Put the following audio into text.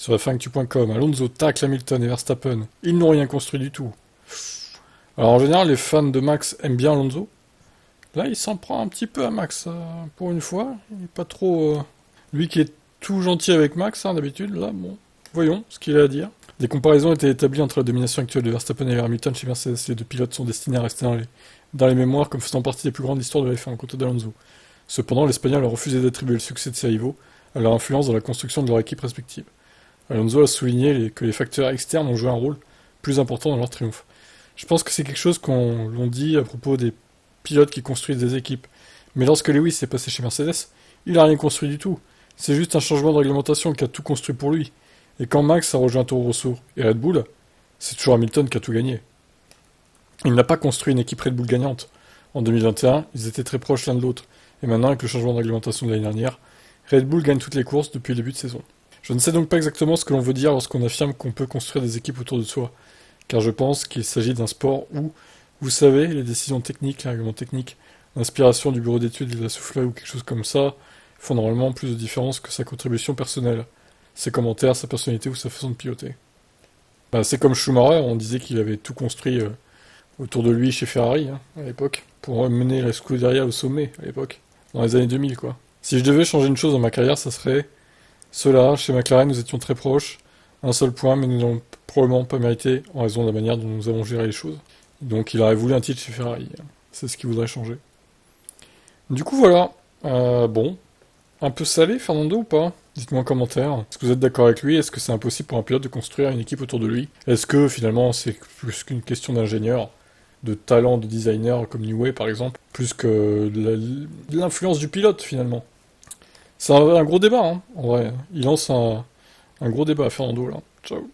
Sur F1actu.com, Alonso tacle Hamilton et Verstappen. Ils n'ont rien construit du tout. Alors en général, les fans de Max aiment bien Alonso. Là, il s'en prend un petit peu à Max, pour une fois. Il n'est pas trop... Lui qui est tout gentil avec Max, hein, d'habitude, là, bon... Voyons ce qu'il a à dire. Des comparaisons étaient établies entre la domination actuelle de Verstappen et Hamilton chez Mercedes. Les deux pilotes sont destinés à rester dans les mémoires comme faisant partie des plus grandes histoires de la F1 côté d'Alonso. Cependant, l'Espagnol a refusé d'attribuer le succès de ses rivaux à leur influence dans la construction de leur équipe respective. Alonso a souligné que les facteurs externes ont joué un rôle plus important dans leur triomphe. Je pense que c'est quelque chose qu'on l'on dit à propos des pilotes qui construisent des équipes. Mais lorsque Lewis est passé chez Mercedes, il n'a rien construit du tout. C'est juste un changement de réglementation qui a tout construit pour lui. Et quand Max a rejoint Toro Rosso et Red Bull, c'est toujours Hamilton qui a tout gagné. Il n'a pas construit une équipe Red Bull gagnante. En 2021, ils étaient très proches l'un de l'autre. Et maintenant, avec le changement de réglementation de l'année dernière, Red Bull gagne toutes les courses depuis le début de saison. Je ne sais donc pas exactement ce que l'on veut dire lorsqu'on affirme qu'on peut construire des équipes autour de soi, car je pense qu'il s'agit d'un sport où, vous savez, les décisions techniques, les règlements techniques, l'inspiration du bureau d'études de la soufflée ou quelque chose comme ça, font normalement plus de différence que sa contribution personnelle, ses commentaires, sa personnalité ou sa façon de piloter. Bah, c'est comme Schumacher, on disait qu'il avait tout construit autour de lui chez Ferrari, hein, à l'époque, pour mener la Scuderia au sommet, à l'époque, dans les années 2000, quoi. Si je devais changer une chose dans ma carrière, ça serait cela. Chez McLaren, nous étions très proches, un seul point, mais nous n'avons probablement pas mérité en raison de la manière dont nous avons géré les choses. Donc il aurait voulu un titre chez Ferrari, c'est ce qu'il voudrait changer. Du coup, voilà. Bon, un peu salé, Fernando, ou pas? Dites-moi en commentaire. Est-ce que vous êtes d'accord avec lui? Est-ce que c'est impossible pour un pilote de construire une équipe autour de lui? Est-ce que finalement c'est plus qu'une question d'ingénieur, de talent de designer comme Newey par exemple, plus que de l'influence du pilote finalement? C'est un gros débat, hein, en vrai. Il lance un gros débat, Fernando, là. Ciao.